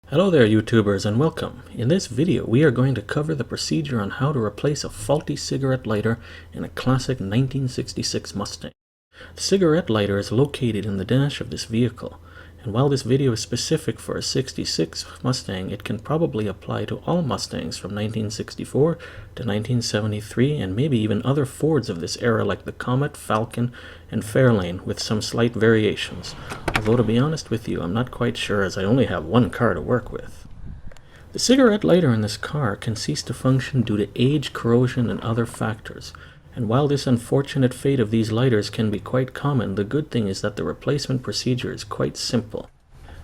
Hello there YouTubers and welcome. In this video we are going to cover the procedure on how to replace a faulty cigarette lighter in a classic 1966 Mustang. The cigarette lighter is located in the dash of this vehicle, and while this video is specific for a 66 Mustang, it can probably apply to all Mustangs from 1964 to 1973 and maybe even other Fords of this era like the Comet, Falcon, and Fairlane with some slight variations. Although to be honest with you, I'm not quite sure as I only have one car to work with. The cigarette lighter in this car can cease to function due to age, corrosion, and other factors. And while this unfortunate fate of these lighters can be quite common, the good thing is that the replacement procedure is quite simple.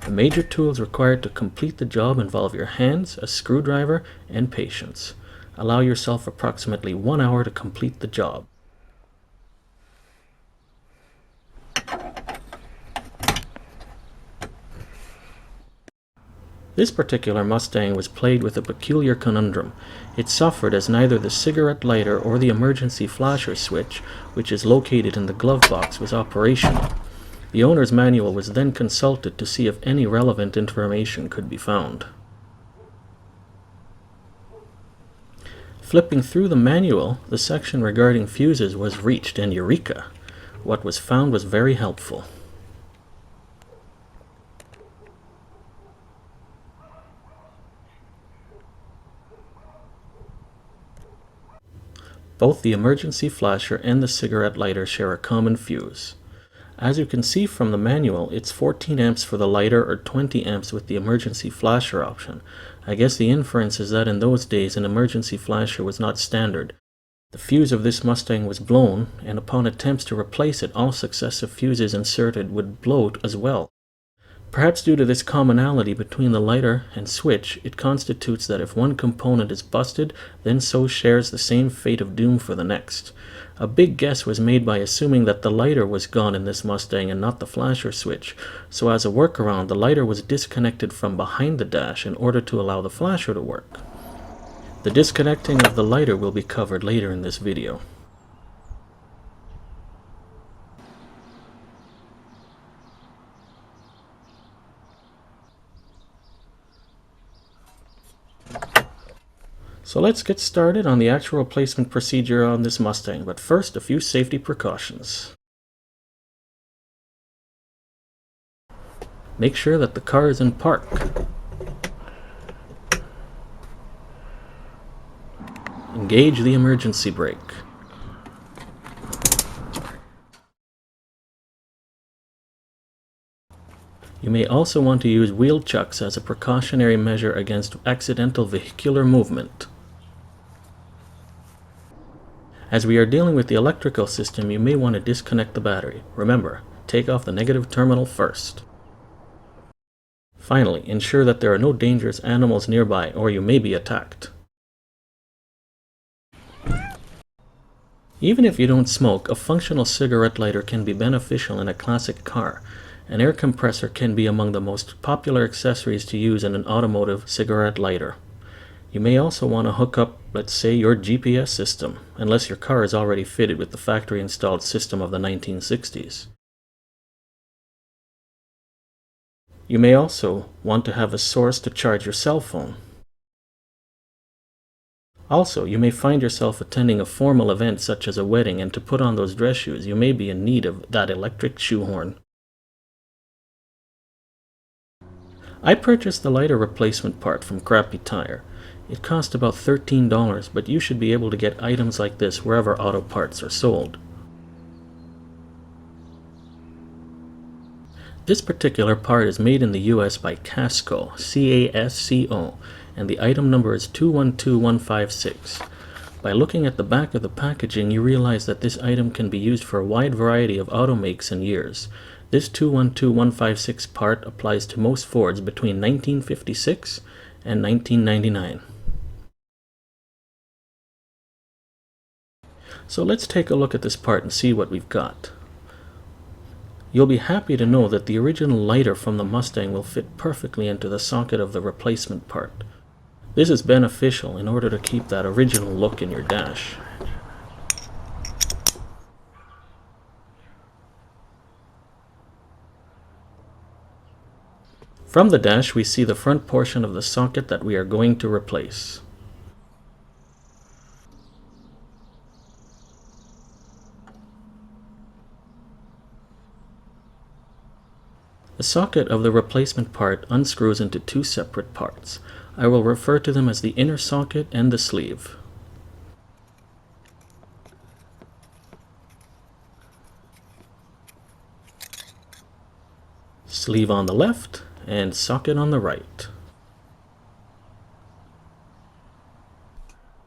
The major tools required to complete the job involve your hands, a screwdriver, and patience. Allow yourself approximately 1 hour to complete the job. This particular Mustang was plagued with a peculiar conundrum. It suffered as neither the cigarette lighter or the emergency flasher switch, which is located in the glove box, was operational. The owner's manual was then consulted to see if any relevant information could be found. Flipping through the manual, the section regarding fuses was reached, and eureka! What was found was very helpful. Both the emergency flasher and the cigarette lighter share a common fuse. As you can see from the manual, it's 14 amps for the lighter or 20 amps with the emergency flasher option. I guess the inference is that in those days an emergency flasher was not standard. The fuse of this Mustang was blown, and upon attempts to replace it, all successive fuses inserted would blow as well. Perhaps due to this commonality between the lighter and switch, it constitutes that if one component is busted, then so shares the same fate of doom for the next. A big guess was made by assuming that the lighter was gone in this Mustang and not the flasher switch, so as a workaround, the lighter was disconnected from behind the dash in order to allow the flasher to work. The disconnecting of the lighter will be covered later in this video. So let's get started on the actual replacement procedure on this Mustang, but first a few safety precautions. Make sure that the car is in park. Engage the emergency brake. You may also want to use wheel chucks as a precautionary measure against accidental vehicular movement. As we are dealing with the electrical system, you may want to disconnect the battery. Remember, take off the negative terminal first. Finally, ensure that there are no dangerous animals nearby or you may be attacked. Even if you don't smoke, a functional cigarette lighter can be beneficial in a classic car. An air compressor can be among the most popular accessories to use in an automotive cigarette lighter. You may also want to hook up, let's say, your GPS system, unless your car is already fitted with the factory installed system of the 1960s. You may also want to have a source to charge your cell phone. Also, you may find yourself attending a formal event such as a wedding, and to put on those dress shoes, you may be in need of that electric shoehorn. I purchased the lighter replacement part from Crappy Tire. It cost about $13, but you should be able to get items like this wherever auto parts are sold. This particular part is made in the US by Casco, C-A-S-C-O, and the item number is 212156. By looking at the back of the packaging, you realize that this item can be used for a wide variety of auto makes and years. This 212156 part applies to most Fords between 1956 and 1999. So let's take a look at this part and see what we've got. You'll be happy to know that the original lighter from the Mustang will fit perfectly into the socket of the replacement part. This is beneficial in order to keep that original look in your dash. From the dash, we see the front portion of the socket that we are going to replace. The socket of the replacement part unscrews into two separate parts. I will refer to them as the inner socket and the sleeve. Sleeve on the left and socket on the right.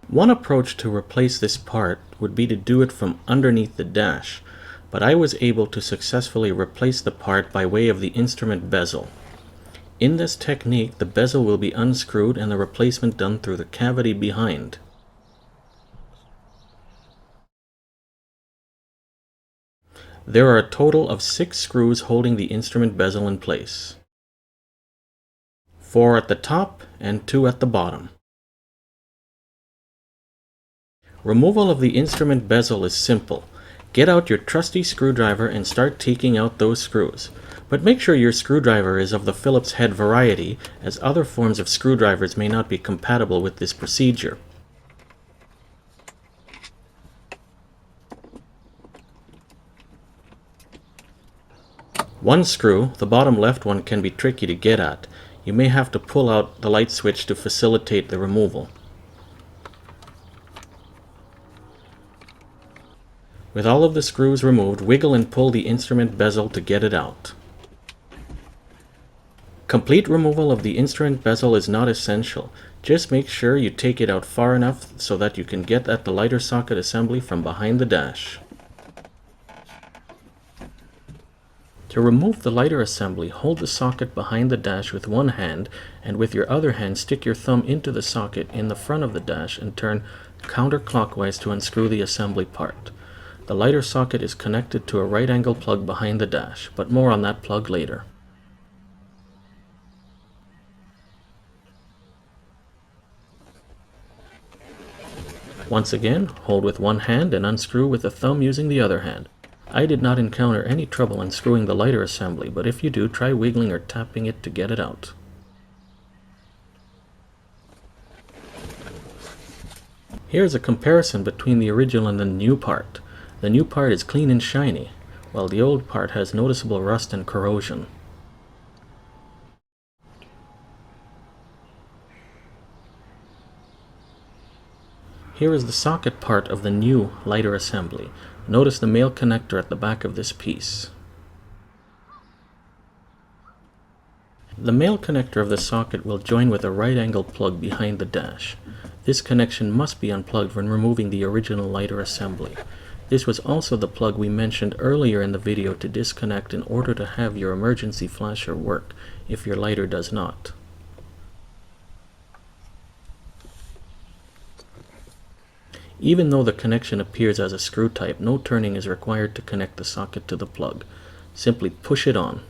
One approach to replace this part would be to do it from underneath the dash, but I was able to successfully replace the part by way of the instrument bezel. In this technique, the bezel will be unscrewed and the replacement done through the cavity behind. There are a total of 6 screws holding the instrument bezel in place. 4 at the top and 2 at the bottom. Removal of the instrument bezel is simple. Get out your trusty screwdriver and start taking out those screws. But make sure your screwdriver is of the Phillips head variety, as other forms of screwdrivers may not be compatible with this procedure. One screw, the bottom left one, can be tricky to get at. You may have to pull out the light switch to facilitate the removal. With all of the screws removed, wiggle and pull the instrument bezel to get it out. Complete removal of the instrument bezel is not essential. Just make sure you take it out far enough so that you can get at the lighter socket assembly from behind the dash. To remove the lighter assembly, hold the socket behind the dash with one hand, and with your other hand stick your thumb into the socket in the front of the dash and turn counterclockwise to unscrew the assembly part. The lighter socket is connected to a right angle plug behind the dash, but more on that plug later. Once again, hold with one hand and unscrew with the thumb using the other hand. I did not encounter any trouble unscrewing the lighter assembly, but if you do, try wiggling or tapping it to get it out. Here's a comparison between the original and the new part. The new part is clean and shiny, while the old part has noticeable rust and corrosion. Here is the socket part of the new lighter assembly. Notice the male connector at the back of this piece. The male connector of the socket will join with a right angle plug behind the dash. This connection must be unplugged when removing the original lighter assembly. This was also the plug we mentioned earlier in the video to disconnect in order to have your emergency flasher work if your lighter does not. Even though the connection appears as a screw type, no turning is required to connect the socket to the plug. Simply push it on.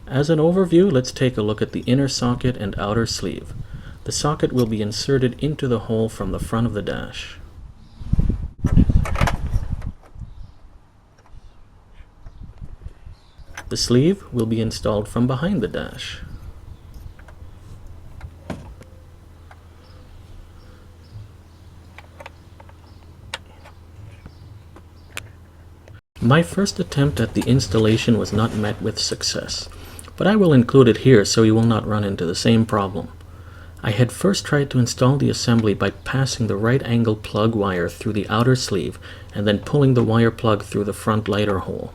As an overview, let's take a look at the inner socket and outer sleeve. The socket will be inserted into the hole from the front of the dash. The sleeve will be installed from behind the dash. My first attempt at the installation was not met with success, but I will include it here so you will not run into the same problem. I had first tried to install the assembly by passing the right angle plug wire through the outer sleeve and then pulling the wire plug through the front lighter hole.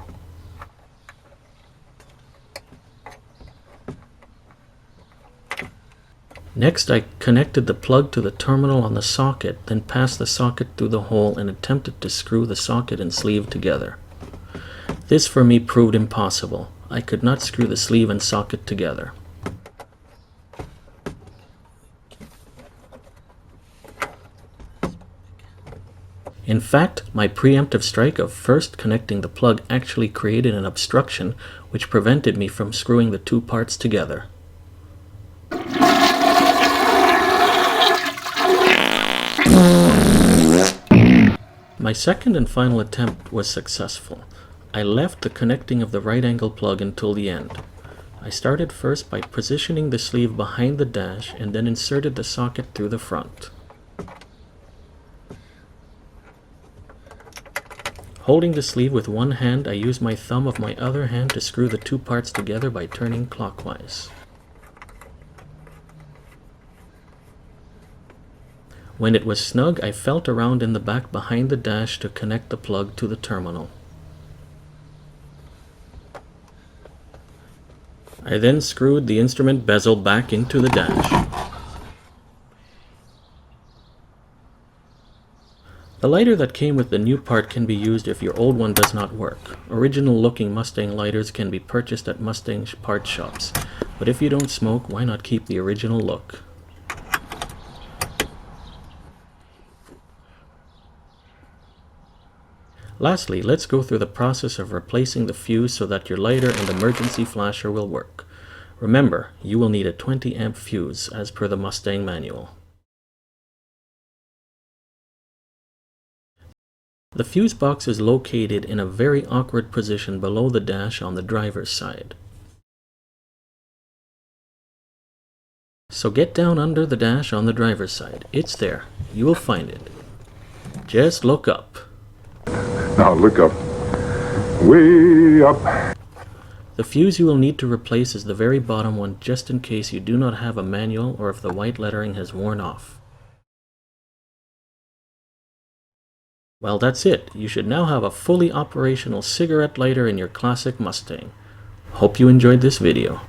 Next, I connected the plug to the terminal on the socket, then passed the socket through the hole and attempted to screw the socket and sleeve together. This for me proved impossible. I could not screw the sleeve and socket together. In fact, my preemptive strike of first connecting the plug actually created an obstruction which prevented me from screwing the two parts together. My second and final attempt was successful. I left the connecting of the right angle plug until the end. I started first by positioning the sleeve behind the dash and then inserted the socket through the front. Holding the sleeve with one hand, I used my thumb of my other hand to screw the two parts together by turning clockwise. When it was snug, I felt around in the back behind the dash to connect the plug to the terminal. I then screwed the instrument bezel back into the dash. The lighter that came with the new part can be used if your old one does not work. Original looking Mustang lighters can be purchased at Mustang part shops, but if you don't smoke, why not keep the original look? Lastly, let's go through the process of replacing the fuse so that your lighter and emergency flasher will work. Remember, you will need a 20 amp fuse as per the Mustang manual. The fuse box is located in a very awkward position below the dash on the driver's side. So get down under the dash on the driver's side. It's there. You will find it. Just look up. Now look up. Way up. The fuse you will need to replace is the very bottom one, just in case you do not have a manual or if the white lettering has worn off. Well, that's it. You should now have a fully operational cigarette lighter in your classic Mustang. Hope you enjoyed this video.